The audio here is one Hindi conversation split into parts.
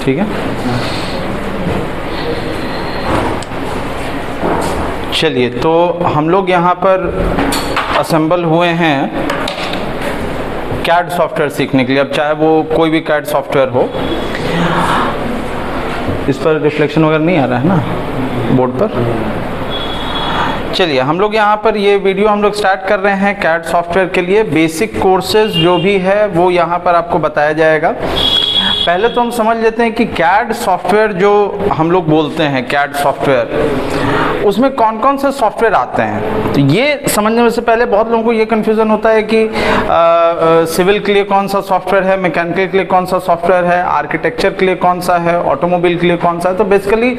ठीक है। चलिए, तो हम लोग यहाँ पर असेंबल हुए हैं कैड सॉफ्टवेयर सीखने के लिए। अब चाहे वो कोई भी कैड सॉफ्टवेयर हो। इस पर रिफ्लेक्शन वगैरह नहीं आ रहा है ना बोर्ड पर। चलिए, हम लोग यहाँ पर ये वीडियो हम लोग स्टार्ट कर रहे हैं कैड सॉफ्टवेयर के लिए। बेसिक कोर्सेज जो भी है वो यहाँ पर आपको बताया जाएगा। पहले तो हम समझ लेते हैं कि कैड सॉफ्टवेयर जो हम लोग बोलते हैं कैड सॉफ्टवेयर, उसमें कौन कौन से सॉफ्टवेयर आते हैं। तो ये समझने से पहले बहुत लोगों को ये कन्फ्यूज़न होता है कि सिविल के लिए कौन सा सॉफ्टवेयर है, मैकेनिकल के लिए कौन सा सॉफ्टवेयर है, आर्किटेक्चर के लिए कौन सा है, ऑटोमोबाइल के लिए कौन सा है। तो बेसिकली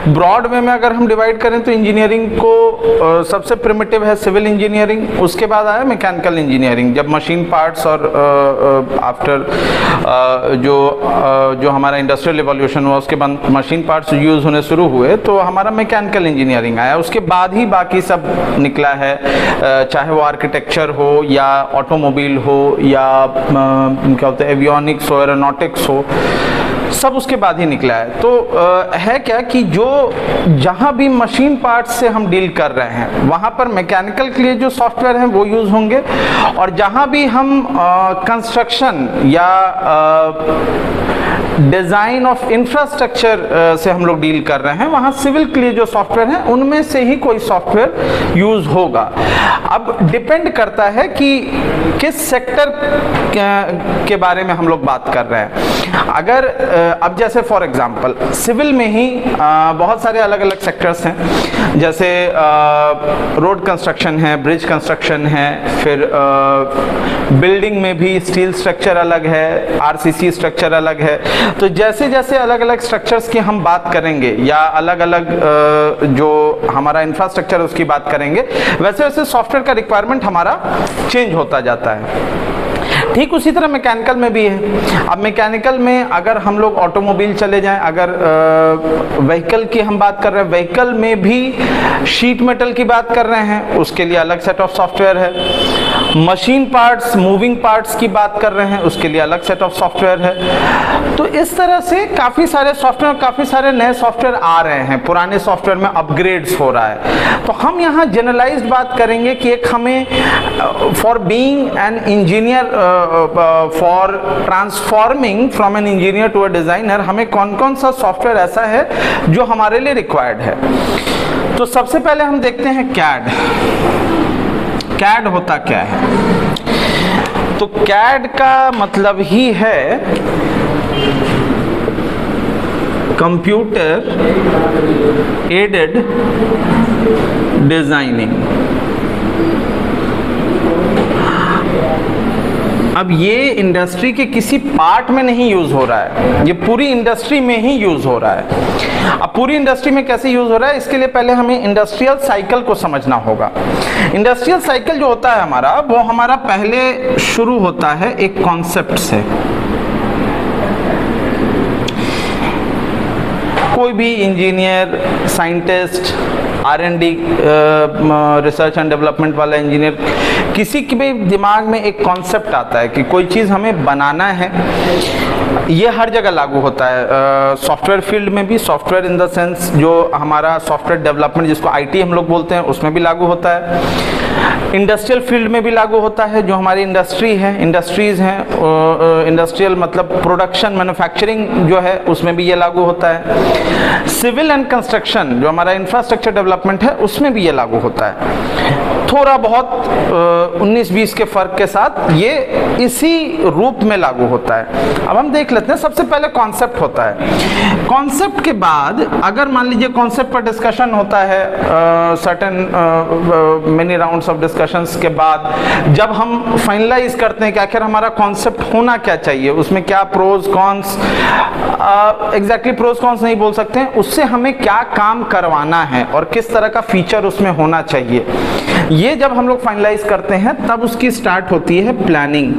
ब्रॉड वे में अगर हम डिवाइड करें तो इंजीनियरिंग को सबसे प्रिमिटिव है सिविल इंजीनियरिंग, उसके बाद आया मैकेनिकल इंजीनियरिंग। जब मशीन पार्ट्स और आफ्टर जो हमारा इंडस्ट्रियल रिवॉल्यूशन हुआ उसके बाद मशीन पार्ट्स यूज़ होने शुरू हुए तो हमारा मैकेनिकल इंजीनियरिंग आया। उसके बाद ही बाकी सब निकला है, चाहे वो आर्किटेक्चर हो या ऑटोमोबाइल हो या क्या होता है एवियोनिक्स हो, एरोनॉटिक्स हो, सब उसके बाद ही निकला है। तो है क्या कि जो जहाँ भी मशीन पार्ट्स से हम डील कर रहे हैं वहाँ पर मैकेनिकल के लिए जो सॉफ्टवेयर हैं वो यूज़ होंगे, और जहाँ भी हम कंस्ट्रक्शन या डिज़ाइन ऑफ इंफ्रास्ट्रक्चर से हम लोग डील कर रहे हैं वहाँ सिविल के लिए जो सॉफ्टवेयर हैं उनमें से ही कोई सॉफ्टवेयर यूज़ होगा। अब डिपेंड करता है कि किस सेक्टर के बारे में हम लोग बात कर रहे हैं। अगर अब जैसे फॉर एग्जांपल सिविल में ही बहुत सारे अलग अलग सेक्टर्स हैं, जैसे रोड कंस्ट्रक्शन है, ब्रिज कंस्ट्रक्शन है, फिर बिल्डिंग में भी स्टील स्ट्रक्चर अलग है, आरसीसी स्ट्रक्चर अलग है। तो जैसे जैसे अलग अलग स्ट्रक्चर्स की हम बात करेंगे या अलग अलग जो हमारा इंफ्रास्ट्रक्चर है उसकी बात करेंगे, वैसे वैसे सॉफ्टवेयर का रिक्वायरमेंट हमारा चेंज होता जाता है। ठीक उसी तरह मैकेनिकल में भी है। अब मैकेनिकल में अगर हम लोग ऑटोमोबाइल चले जाएं, अगर व्हीकल की हम बात कर रहे हैं, व्हीकल में भी शीट मेटल की बात कर रहे हैं, उसके लिए अलग सेट ऑफ सॉफ्टवेयर है। मशीन पार्ट्स, मूविंग पार्ट्स की बात कर रहे हैं, उसके लिए अलग सेट ऑफ सॉफ्टवेयर है। तो इस तरह से काफ़ी सारे सॉफ्टवेयर, काफ़ी सारे नए सॉफ्टवेयर आ रहे हैं, पुराने सॉफ्टवेयर में अपग्रेड्स हो रहा है। तो हम यहाँ जनरलाइज्ड बात करेंगे कि एक हमें for being an engineer, for transforming from an engineer to a designer, हमें कौन कौन सा सॉफ्टवेयर ऐसा है जो हमारे लिए रिक्वायर्ड है। तो सबसे पहले हम देखते हैं कैड। कैड होता क्या है? तो कैड का मतलब ही है कंप्यूटर एडेड डिजाइनिंग। अब ये इंडस्ट्री के किसी पार्ट में नहीं यूज हो रहा है, ये पूरी इंडस्ट्री में ही यूज हो रहा है। अब पूरी इंडस्ट्री में कैसे यूज हो रहा है, इसके लिए पहले हमें इंडस्ट्रियल साइकिल को समझना होगा। इंडस्ट्रियल साइकिल जो होता है हमारा, वो हमारा पहले शुरू होता है एक कॉन्सेप्ट से। कोई भी engineer, scientist, R&D research and development वाला इंजीनियर, किसी के भी दिमाग में एक कॉन्सेप्ट आता है कि कोई चीज़ हमें बनाना है। ये हर जगह लागू होता है, सॉफ्टवेयर फील्ड में भी, सॉफ्टवेयर इन द सेंस जो हमारा सॉफ्टवेयर डेवलपमेंट जिसको IT हम लोग बोलते हैं उसमें भी लागू होता है। इंडस्ट्रियल फील्ड में भी लागू होता है, जो हमारी इंडस्ट्री है, इंडस्ट्रीज हैं, इंडस्ट्रियल मतलब प्रोडक्शन, मैन्युफैक्चरिंग जो है उसमें भी ये लागू होता है। सिविल एंड कंस्ट्रक्शन जो हमारा इंफ्रास्ट्रक्चर डेवलपमेंट है उसमें भी ये लागू होता है। थोड़ा बहुत 19-20 के फर्क के साथ ये इसी रूप में लागू होता है। अब हम देख लेते हैं, सबसे पहले कॉन्सेप्ट होता है। कॉन्सेप्ट के बाद अगर मान लीजिए कॉन्सेप्ट पर डिस्कशन होता है, certain many rounds of discussions के बाद जब हम फाइनलाइज करते हैं कि आखिर हमारा कॉन्सेप्ट होना क्या चाहिए, उसमें क्या pros cons, exactly pros cons नहीं बोल सकते हैं, उससे हमें क्या काम करवाना है और किस तरह का फीचर उसमें होना चाहिए, ये जब हम लोग फाइनलाइज करते हैं तब उसकी स्टार्ट होती है प्लानिंग।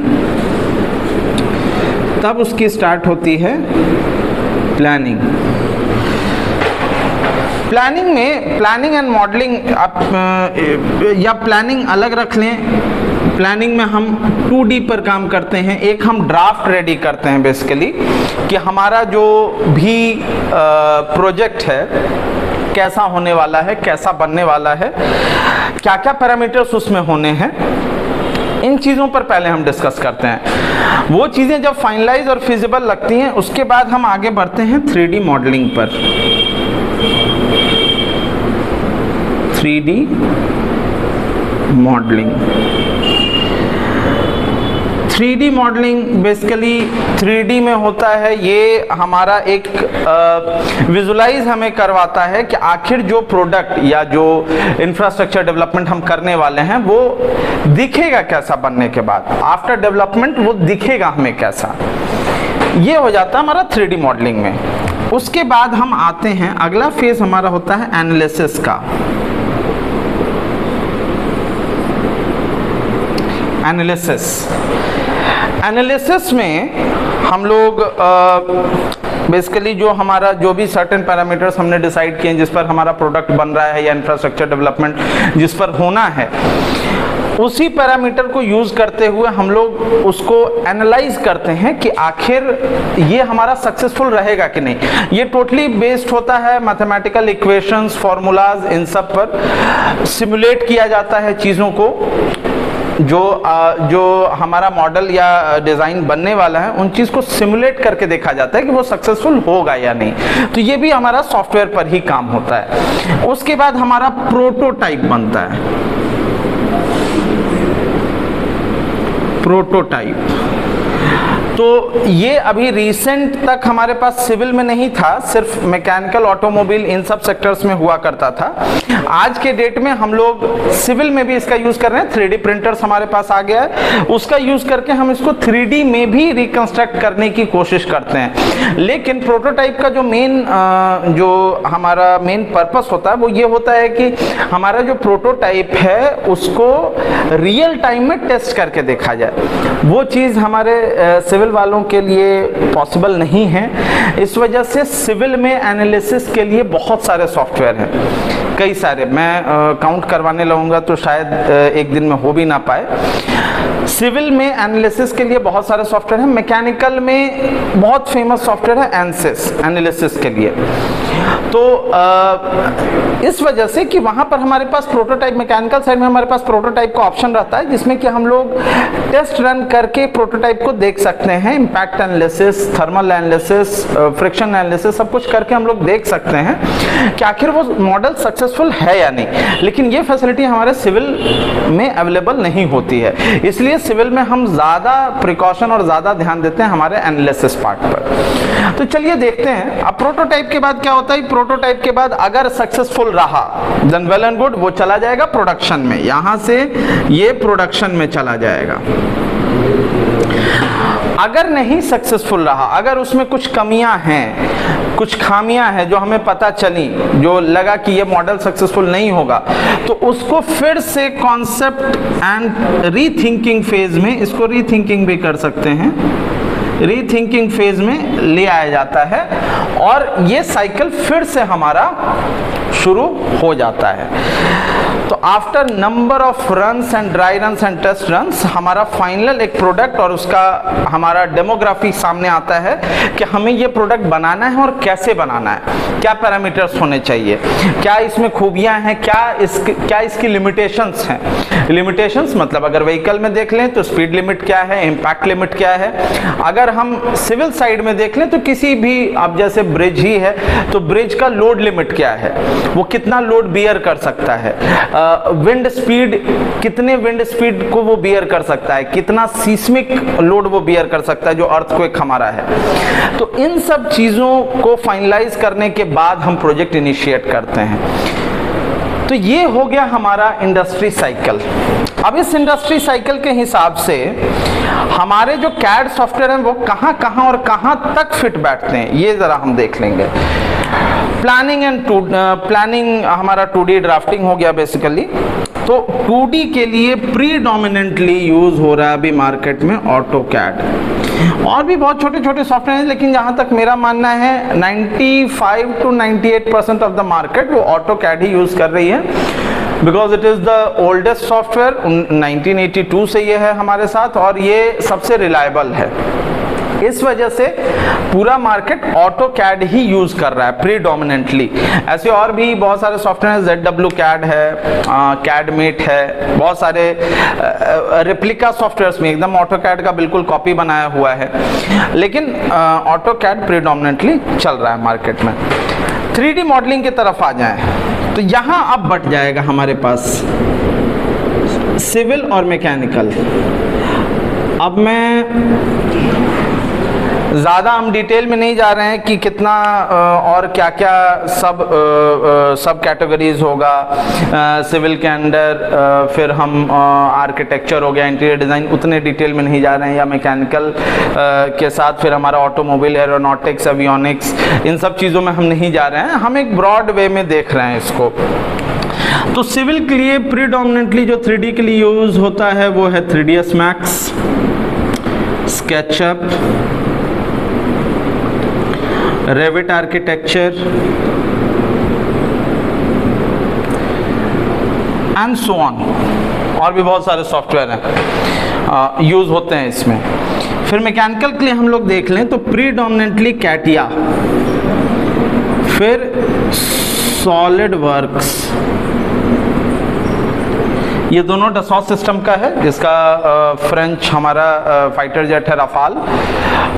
तब उसकी स्टार्ट होती है प्लानिंग। प्लानिंग में प्लानिंग एंड मॉडलिंग आप या प्लानिंग अलग रख लें, प्लानिंग में हम 2D पर काम करते हैं, एक हम ड्राफ्ट रेडी करते हैं बेसिकली कि हमारा जो भी प्रोजेक्ट है कैसा होने वाला है, कैसा बनने वाला है, क्या क्या पैरामीटर्स उसमें होने हैं, इन चीज़ों पर पहले हम डिस्कस करते हैं। वो चीज़ें जब फाइनलाइज और फिजिबल लगती हैं उसके बाद हम आगे बढ़ते हैं 3D मॉडलिंग पर। 3D modelling, 3D modelling basically 3D में होता है, ये हमारा एक विजुलाइज हमें करवाता है कि आखिर जो प्रोडक्ट या जो इंफ्रास्ट्रक्चर डेवलपमेंट हम करने वाले हैं वो दिखेगा कैसा बनने के बाद, आफ्टर डेवलपमेंट वो दिखेगा हमें कैसा। ये हो जाता है हमारा 3D मॉडलिंग में। उसके बाद हम आते हैं, अगला फेज हमारा होता है एनालिसिस का। एनालिसिस में हम लोग बेसिकली जो हमारा जो भी सर्टेन पैरामीटर्स हमने डिसाइड किए हैं जिस पर हमारा प्रोडक्ट बन रहा है या इंफ्रास्ट्रक्चर डेवलपमेंट जिस पर होना है, उसी पैरामीटर को यूज करते हुए हम लोग उसको एनालाइज करते हैं कि आखिर ये हमारा सक्सेसफुल रहेगा कि नहीं। ये टोटली बेस्ड होता है मैथमेटिकल इक्वेशंस, फॉर्मूलाज, इन सब पर सिमुलेट किया जाता है चीज़ों को। जो हमारा मॉडल या डिज़ाइन बनने वाला है उन चीज़ को सिमुलेट करके देखा जाता है कि वो सक्सेसफुल होगा या नहीं। तो ये भी हमारा सॉफ्टवेयर पर ही काम होता है। उसके बाद हमारा प्रोटोटाइप बनता है। प्रोटोटाइप तो ये अभी रिसेंट तक हमारे पास सिविल में नहीं था, सिर्फ मैकेनिकल, ऑटोमोबाइल, इन सब सेक्टर्स में हुआ करता था। आज के डेट में हम लोग सिविल में भी इसका यूज कर रहे हैं। 3D प्रिंटर्स हमारे पास आ गया है, उसका यूज करके हम इसको 3D में भी रिकंस्ट्रक्ट करने की कोशिश करते हैं। लेकिन प्रोटोटाइप का जो हमारा मेन पर्पस होता है वो ये होता है कि हमारा जो प्रोटोटाइप है उसको रियल टाइम में टेस्ट करके देखा जाए। वो चीज़ हमारे सिविल वालों के लिए पॉसिबल नहीं है। इस वजह से सिविल में एनालिसिस के लिए बहुत सारे सॉफ्टवेयर हैं, कई सारे। मैं काउंट करवाने लगूंगा तो शायद एक दिन में हो भी ना पाए। सिविल में एनालिसिस के लिए बहुत सारे सॉफ्टवेयर हैं। मैकेनिकल में बहुत फेमस सॉफ्टवेयर है एनसिस, एनालिसिस के लिए। तो इस वजह से कि वहाँ पर हमारे पास प्रोटोटाइप, मैकेनिकल साइड में हमारे पास प्रोटोटाइप का ऑप्शन रहता है जिसमें कि हम लोग टेस्ट रन करके प्रोटोटाइप को देख सकते हैं। Impact analysis, thermal analysis, friction analysis, सब कुछ करके हम लोग देख सकते हैं कि आखिर वो मॉडल सक्सेसफुल है या नहीं। लेकिन ये फैसिलिटी हमारे सिविल में अवेलेबल नहीं होती है, इसलिए सिविल में हम ज़्यादा प्रिकॉशन और ज़्यादा ध्यान देते हैं हमारे एनालिसिस पार्ट पर। तो चलिए देखते हैं अब प्रोटोटाइप के बाद क्या होता है। प्रोटोटाइप के बाद अगर सक्सेसफुल रहा देन वेल एंड गुड, वो चला जाएगा प्रोडक्शन में। यहां से ये प्रोडक्शन में चला जाएगा। अगर नहीं सक्सेसफुल रहा, अगर उसमें कुछ कमियां हैं, कुछ खामियां हैं जो हमें पता चली, जो लगा कि ये मॉडल सक्सेसफुल नहीं होगा, तो उसको फिर से कॉन्सेप्ट एंड रीथिंकिंग फेज में, इसको रीथिंकिंग भी कर सकते हैं, रीथिंकिंग फेज में ले आया जाता है और ये साइकिल फिर से हमारा शुरू हो जाता है। तो after number of runs and dry runs and test runs हमारा फाइनल एक प्रोडक्ट और उसका हमारा डेमोग्राफी सामने आता है कि हमें ये प्रोडक्ट बनाना है और कैसे बनाना है, क्या पैरामीटर्स होने चाहिए, क्या इसमें खूबियां हैं, क्या इसकी लिमिटेशंस हैं। लिमिटेशंस मतलब अगर व्हीकल में देख लें तो स्पीड लिमिट क्या है, इम्पैक्ट लिमिट क्या है। अगर हम सिविल साइड में देख लें तो किसी भी, अब जैसे ब्रिज ही है तो ब्रिज का लोड लिमिट क्या है, वो कितना लोड बियर कर सकता है, विंड स्पीड, कितने विंड स्पीड को वो बियर कर सकता है, कितना सीस्मिक लोड वो बियर कर सकता है जो अर्थक्वेक हमारा है। तो इन सब चीज़ों को फाइनलाइज करने के बाद हम प्रोजेक्ट इनिशिएट करते हैं। तो ये हो गया हमारा इंडस्ट्री साइकिल। अब इस इंडस्ट्री साइकिल के हिसाब से हमारे जो कैड सॉफ्टवेयर हैं वो कहाँ कहाँ और कहाँ तक फिट बैठते हैं ये ज़रा हम देख लेंगे। प्लानिंग हमारा 2D ड्राफ्टिंग हो गया बेसिकली। तो 2D के लिए प्रीडोमिनेंटली यूज हो रहा है अभी मार्केट में ऑटोकैड। और भी बहुत छोटे छोटे सॉफ्टवेयर हैं, लेकिन जहाँ तक मेरा मानना है 95 to 98% ऑफ द मार्केट वो ऑटोकैड ही यूज कर रही है। Because it is the oldest software, 1982 से ये है हमारे साथ और ये सबसे रिलायबल है। इस वजह से पूरा मार्केट ऑटोकैड ही यूज कर रहा है प्रीडोमिनेंटली। ऐसे और भी बहुत सारे सॉफ्टवेयर हैं, ZWCAD है, कैडमेट है, बहुत सारे रेप्लिका सॉफ्टवेयर्स में एकदम ऑटोकैड का बिल्कुल कॉपी बनाया हुआ है, लेकिन ऑटोकैड प्रीडोमिनेंटली चल रहा है मार्केट में। 3D मॉडलिंग की तरफ आ जाएं तो यहाँ अब बट जाएगा हमारे पास सिविल और मैकेनिकल। अब मैं ज़्यादा हम डिटेल में नहीं जा रहे हैं कि कितना और क्या क्या सब कैटेगरीज होगा सिविल के अंडर, फिर हम आर्किटेक्चर हो गया, इंटीरियर डिज़ाइन, उतने डिटेल में नहीं जा रहे हैं, या मैकेनिकल के साथ फिर हमारा ऑटोमोबाइल, एरोनॉटिक्स, एवियोनिक्स, इन सब चीज़ों में हम नहीं जा रहे हैं। हम एक ब्रॉड वे में देख रहे हैं इसको। तो सिविल के लिए प्रीडोमिनेंटली जो 3D के लिए यूज़ होता है वो है 3ds Max, SketchUp, Revit architecture and so on, और भी बहुत सारे सॉफ्टवेयर हैं यूज होते हैं इसमें। फिर मैकेनिकल के लिए हम लोग देख लें तो प्रीडोमिनेंटली कैटिया, फिर सॉलिड वर्क्स, ये दोनों डसॉ सिस्टम का है, जिसका फ्रेंच हमारा फाइटर जेट है राफाल,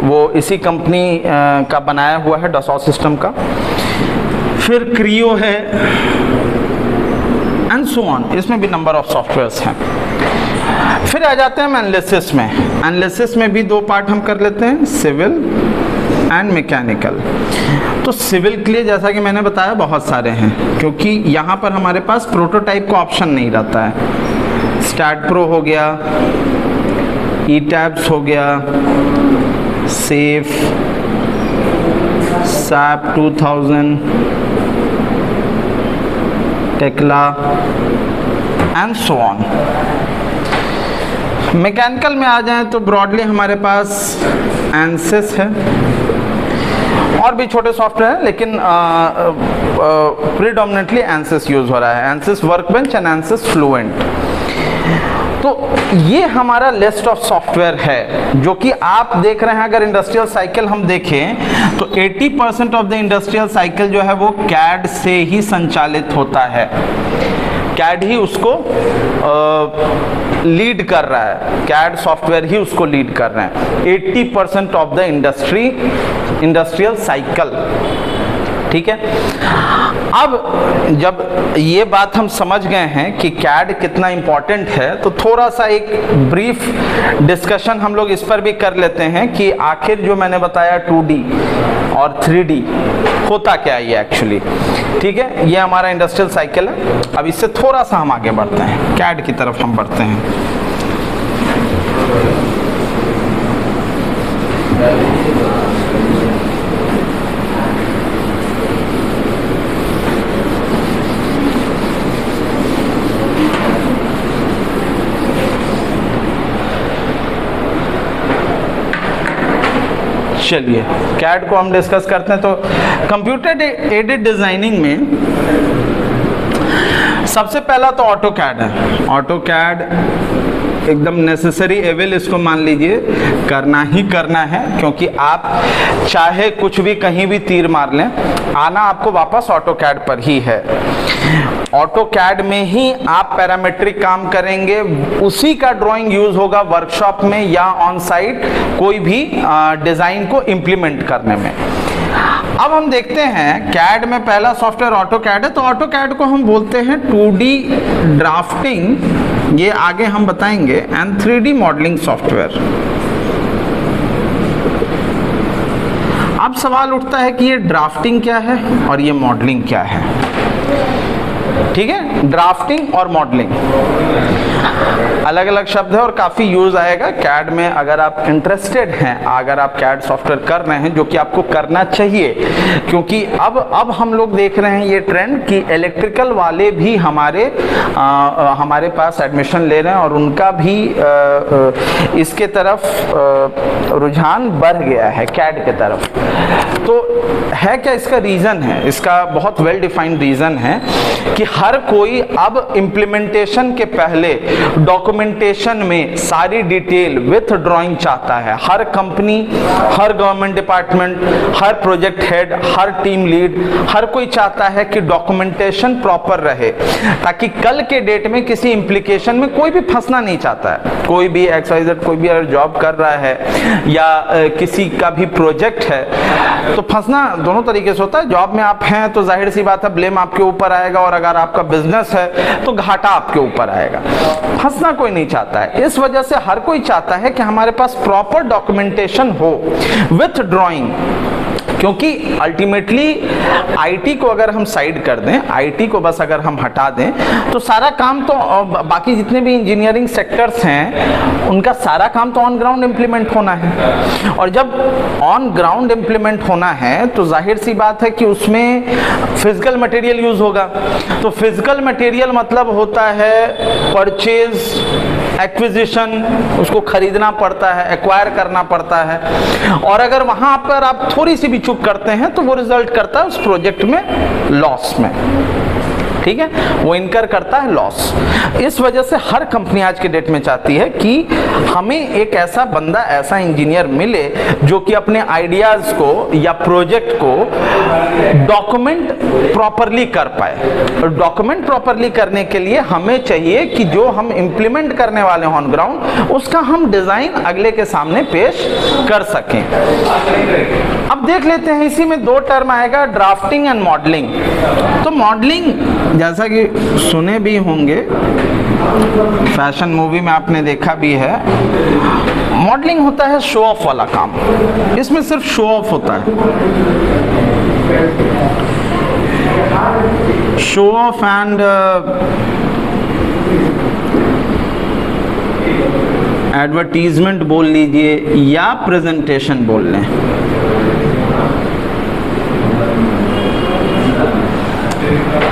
वो इसी कंपनी का बनाया हुआ है डसॉ सिस्टम का। फिर क्रियो है एंड सो ऑन, इसमें भी नंबर ऑफ सॉफ्टवेयर्स हैं। फिर आ जाते हैं हम एनालिसिस में। एनालिसिस में भी दो पार्ट हम कर लेते हैं, सिविल एंड मैकेनिकल। तो सिविल के लिए जैसा कि मैंने बताया बहुत सारे हैं, क्योंकि यहाँ पर हमारे पास प्रोटोटाइप का ऑप्शन नहीं रहता है। स्टैट प्रो हो गया, ई-टैब्स हो गया, safe, SAP 2000, Tekla and so on. Mechanical में आ जाएं तो ब्रॉडली हमारे पास एनसिस है और भी छोटे सॉफ्टवेयर हैं, लेकिन प्रीडोमिनेंटली एनसिस यूज हो रहा है, एनसिस वर्कबेंच एंड एनसिस फ्लुएंट। तो ये हमारा लिस्ट ऑफ सॉफ्टवेयर है जो कि आप देख रहे हैं। अगर इंडस्ट्रियल साइकिल हम देखें तो 80% ऑफ द इंडस्ट्रियल साइकिल जो है वो कैड से ही संचालित होता है, कैड ही उसको लीड कर रहा है, कैड सॉफ्टवेयर ही उसको लीड कर रहे हैं 80% ऑफ द इंडस्ट्रियल साइकिल। ठीक है, अब जब ये बात हम समझ गए हैं कि कैड कितना इंपॉर्टेंट है, तो थोड़ा सा एक ब्रीफ डिस्कशन हम लोग इस पर भी कर लेते हैं कि आखिर जो मैंने बताया 2D और 3D होता क्या है ये एक्चुअली। ठीक है, ये हमारा इंडस्ट्रियल साइकिल है। अब इससे थोड़ा सा हम आगे बढ़ते हैं, कैड की तरफ हम बढ़ते हैं। चलिए कैड को हम डिस्कस करते हैं। तो कंप्यूटर एडेड डिजाइनिंग में सबसे पहला तो ऑटोकैड है। ऑटोकैड एकदम नेसेसरी एविल, इसको मान लीजिए करना ही करना है, क्योंकि आप चाहे कुछ भी कहीं भी तीर मार लें, आना आपको वापस ऑटोकैड पर ही है। ऑटोकैड में ही आप पैरामेट्रिक काम करेंगे, उसी का ड्राइंग यूज होगा वर्कशॉप में या ऑन साइट कोई भी डिजाइन को इंप्लीमेंट करने में। अब हम देखते हैं कैड में पहला सॉफ्टवेयर ऑटोकैड है। तो ऑटोकैड को हम बोलते हैं 2D ड्राफ्टिंग, ये आगे हम बताएंगे, एंड 3D मॉडलिंग सॉफ्टवेयर। अब सवाल उठता है कि ये ड्राफ्टिंग क्या है और ये मॉडलिंग क्या है। ठीक है, ड्राफ्टिंग और मॉडलिंग। अलग अलग शब्द है और काफ़ी यूज़ आएगा कैड में। अगर आप इंटरेस्टेड हैं, अगर आप कैड सॉफ्टवेयर कर रहे हैं, जो कि आपको करना चाहिए, क्योंकि अब हम लोग देख रहे हैं ये ट्रेंड कि इलेक्ट्रिकल वाले भी हमारे पास एडमिशन ले रहे हैं और उनका भी इसके तरफ रुझान बढ़ गया है, कैड के तरफ। तो है क्या इसका रीज़न है? इसका बहुत वेल डिफाइंड रीज़न है कि हर कोई अब इम्प्लीमेंटेशन के पहले डॉक्यूमेंटेशन में सारी डिटेल विथ ड्राइंग चाहता है। हर कंपनी, हर गवर्नमेंट डिपार्टमेंट, हर प्रोजेक्ट हेड, हर टीम लीड, हर कोई चाहता है कि डॉक्यूमेंटेशन प्रॉपर रहे, ताकि कल के डेट में किसी इम्प्लीकेशन में कोई भी फंसना नहीं चाहता है। कोई भी XYZ कोई भी अगर जॉब कर रहा है या किसी का भी प्रोजेक्ट है, तो फंसना दोनों तरीके से होता है। जॉब में आप हैं तो जाहिर सी बात है ब्लेम आपके ऊपर आएगा, और अगर आपका बिजनेस है तो घाटा आपके ऊपर आएगा। फंसना कोई नहीं चाहता है। इस वजह से हर कोई चाहता है कि हमारे पास प्रॉपर डॉक्यूमेंटेशन हो विथ ड्राइंग, क्योंकि अल्टीमेटली आईटी को अगर हम साइड कर दें, आईटी को बस अगर हम हटा दें, तो सारा काम तो बाकी जितने भी इंजीनियरिंग सेक्टर्स हैं उनका सारा काम तो ऑन ग्राउंड इम्प्लीमेंट होना है। और जब ऑन ग्राउंड इम्प्लीमेंट होना है तो जाहिर सी बात है कि उसमें फिजिकल मटेरियल यूज होगा। तो फिजिकल मटेरियल मतलब होता है परचेज, एक्विजिशन, उसको खरीदना पड़ता है, एक्वायर करना पड़ता है। और अगर वहां पर आप थोड़ी सी भी चूक करते हैं तो वो रिजल्ट करता है उस प्रोजेक्ट में लॉस में, ठीक है, वो इनकर करता है लॉस। इस वजह से हर कंपनी आज के डेट में चाहती है कि हमें एक ऐसा बंदा, ऐसा इंजीनियर मिले जो कि अपने आइडियाज को या प्रोजेक्ट को डॉक्यूमेंट प्रॉपरली कर पाए। और डॉक्यूमेंट प्रॉपरली करने के लिए हमें चाहिए कि जो हम इंप्लीमेंट करने वाले हैं ऑन ग्राउंड, उसका हम डिजाइन अगले के सामने पेश कर सकें। अब देख लेते हैं, इसी में दो टर्म आएगा, ड्राफ्टिंग एंड मॉडलिंग। तो मॉडलिंग जैसा कि सुने भी होंगे, फैशन मूवी में आपने देखा भी है, मॉडलिंग होता है शो ऑफ वाला काम। इसमें सिर्फ शो ऑफ होता है, शो ऑफ एंड एडवर्टीजमेंट बोल लीजिए या प्रेजेंटेशन बोल लें।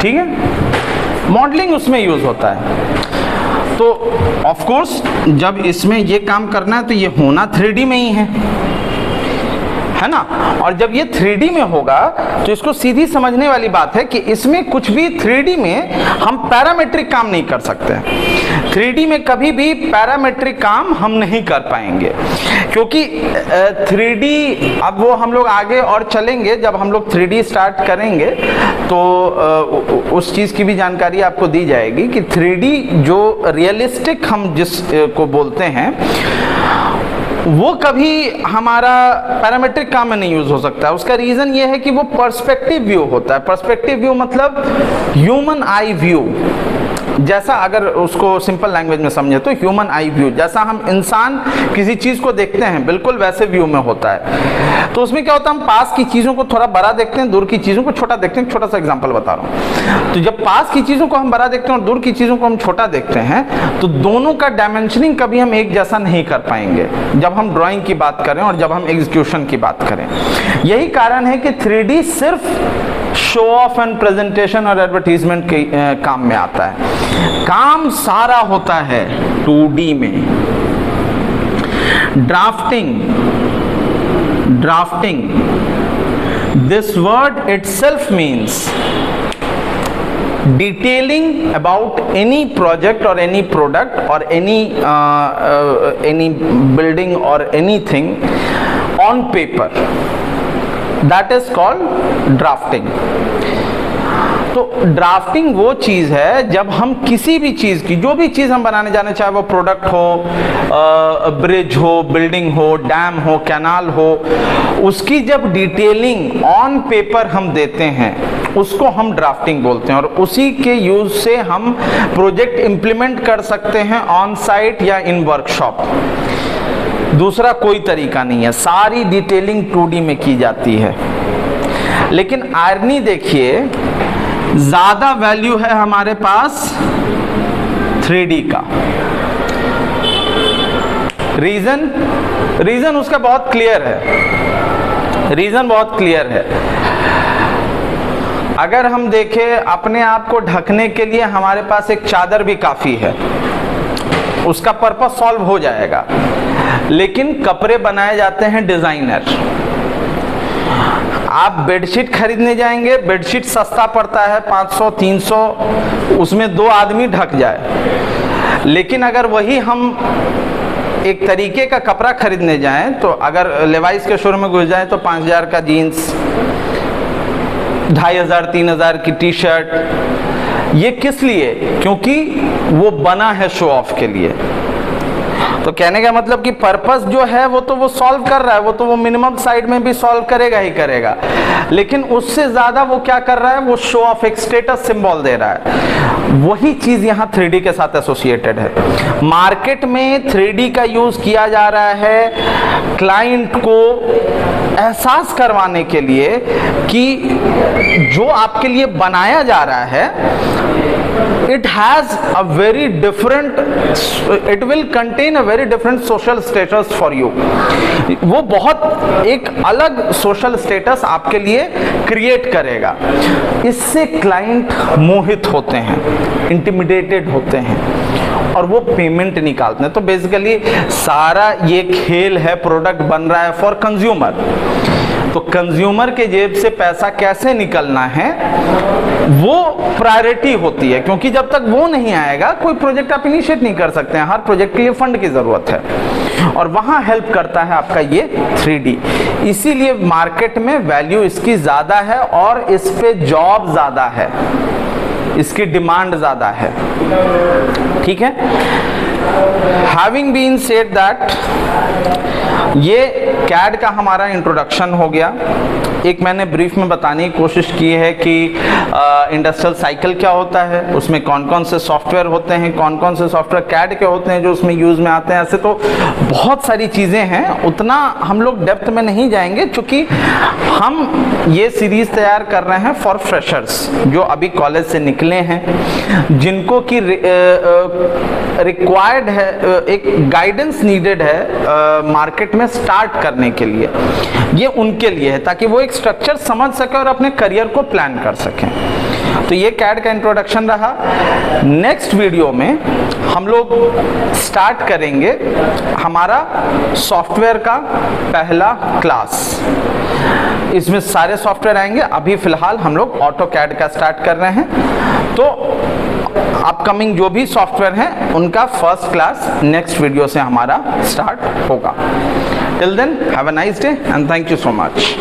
ठीक है, मॉडलिंग उसमें यूज होता है। तो ऑफ कोर्स जब इसमें ये काम करना है तो ये होना 3D में ही है ना। और जब ये 3D में होगा तो इसको सीधी समझने वाली बात है कि इसमें कुछ भी 3D में हम पैरामेट्रिक काम नहीं कर सकते। 3D में कभी भी पैरामेट्रिक काम हम नहीं कर पाएंगे, क्योंकि 3D, अब वो हम लोग आगे और चलेंगे, जब हम लोग 3D स्टार्ट करेंगे तो उस चीज़ की भी जानकारी आपको दी जाएगी कि 3D जो रियलिस्टिक हम जिस को बोलते हैं, वो कभी हमारा पैरामेट्रिक काम में नहीं यूज हो सकता। उसका रीजन ये है कि वो पर्सपेक्टिव व्यू होता है। पर्सपेक्टिव व्यू मतलब ह्यूमन आई व्यू, जैसा अगर उसको सिंपल लैंग्वेज में समझे तो ह्यूमन आई व्यू, जैसा हम इंसान किसी चीज को देखते हैं बिल्कुल वैसे व्यू में होता है। तो उसमें क्या होता है, हम पास की चीजों को थोड़ा बड़ा देखते हैं, दूर की चीजों को छोटा देखते हैं। छोटा सा एग्जांपल बता रहा हूँ। तो जब पास की चीजों को हम बड़ा देखते हैं और दूर की चीजों को हम छोटा देखते हैं, तो दोनों का डायमेंशनिंग कभी हम एक जैसा नहीं कर पाएंगे जब हम ड्राइंग की बात करें और जब हम एग्जीक्यूशन की बात करें। यही कारण है कि 3D सिर्फ शो ऑफ एंड प्रेजेंटेशन और एडवर्टीजमेंट के काम में आता है। काम सारा होता है 2D में। Drafting this word itself means detailing about any project or any product or any building or anything on paper, that is called drafting। तो ड्राफ्टिंग वो चीज़ है जब हम किसी भी चीज़ की, जो भी चीज़ हम बनाने जाने, चाहे वो प्रोडक्ट हो, ब्रिज हो, बिल्डिंग हो, डैम हो, कैनाल हो, उसकी जब डिटेलिंग ऑन पेपर हम देते हैं उसको हम ड्राफ्टिंग बोलते हैं। और उसी के यूज से हम प्रोजेक्ट इंप्लीमेंट कर सकते हैं ऑन साइट या इन वर्कशॉप। दूसरा कोई तरीका नहीं है, सारी डिटेलिंग 2D में की जाती है। लेकिन आयरनी देखिए, ज्यादा वैल्यू है हमारे पास 3D का। रीजन उसका बहुत क्लियर है, रीजन बहुत क्लियर है। अगर हम देखें अपने आप को ढकने के लिए हमारे पास एक चादर भी काफी है, उसका पर्पस सॉल्व हो जाएगा। लेकिन कपड़े बनाए जाते हैं डिजाइनर। आप बेडशीट खरीदने जाएंगे, बेडशीट सस्ता पड़ता है 500 300, उसमें 2 आदमी ढक जाए। लेकिन अगर वही हम एक तरीके का कपड़ा खरीदने जाएं, तो अगर लेवाइस के शोरूम में घुस जाएं तो 5000 का जीन्स, 2500 3000 की टी शर्ट। ये किस लिए? क्योंकि वो बना है शो ऑफ के लिए। तो कहने का मतलब कि पर्पस जो है वो सॉल्व कर रहा है, वो मिनिमम साइड में भी सॉल्व करेगा ही करेगा। लेकिन उससे ज्यादा वो क्या कर रहा है, वो शो ऑफ, एक स्टेटस सिंबल दे रहा है। वही चीज यहाँ 3D के साथ एसोसिएटेड है। मार्केट में 3D का यूज किया जा रहा है क्लाइंट को एहसास करवाने के लिए कि जो आपके लिए बनाया जा रहा है it has a very different, it will contain a very different social status for you। वो बहुत एक अलग सोशल स्टेटस आपके लिए क्रिएट करेगा। इससे क्लाइंट मोहित होते हैं, इंटिमिडेटेड होते हैं और वो पेमेंट निकालते हैं। तो बेसिकली सारा ये खेल है, प्रोडक्ट बन रहा है फॉर कंज्यूमर। तो कंज्यूमर के जेब से पैसा कैसे निकलना है वो प्रायोरिटी होती है, क्योंकि जब तक वो नहीं आएगा कोई प्रोजेक्ट आप इनिशिएट नहीं कर सकते हैं। हर प्रोजेक्ट के लिए फंड की जरूरत है और वहां हेल्प करता है आपका ये 3D। इसीलिए मार्केट में वैल्यू इसकी ज्यादा है और इस पे जॉब ज्यादा है, इसकी डिमांड ज्यादा है। ठीक है। हैविंग बीन सेड दैट, ये कैड का हमारा इंट्रोडक्शन हो गया। एक मैंने ब्रीफ में बताने की कोशिश की है कि इंडस्ट्रियल साइकिल क्या होता है, उसमें कौन कौन से सॉफ्टवेयर होते हैं, कौन कौन से सॉफ्टवेयर कैड के होते हैं जो उसमें यूज में आते हैं। ऐसे तो बहुत सारी चीज़ें हैं, उतना हम लोग डेप्थ में नहीं जाएंगे क्योंकि हम ये सीरीज तैयार कर रहे हैं फॉर फ्रेशर्स जो अभी कॉलेज से निकले हैं, जिनको कि रिक्वायर्ड है, एक गाइडेंस नीडेड है मार्केट में स्टार्ट करने के लिए। ये उनके लिए है ताकि वो एक स्ट्रक्चर समझ सके और अपने करियर को प्लान कर सकें। तो ये कैड का इंट्रोडक्शन रहा। नेक्स्ट वीडियो में हम लोग स्टार्ट करेंगे हमारा सॉफ्टवेयर का पहला क्लास। इसमें सारे सॉफ्टवेयर आएंगे। अभी फिलहाल हम लोग ऑटो कैड का स्टार्ट कर रहे हैं। तो अपकमिंग जो भी सॉफ्टवेयर हैं उनका फर्स्ट क्लास नेक्स्ट वीडियो से हमारा स्टार्ट होगा। Till then have a nice day and thank you so much.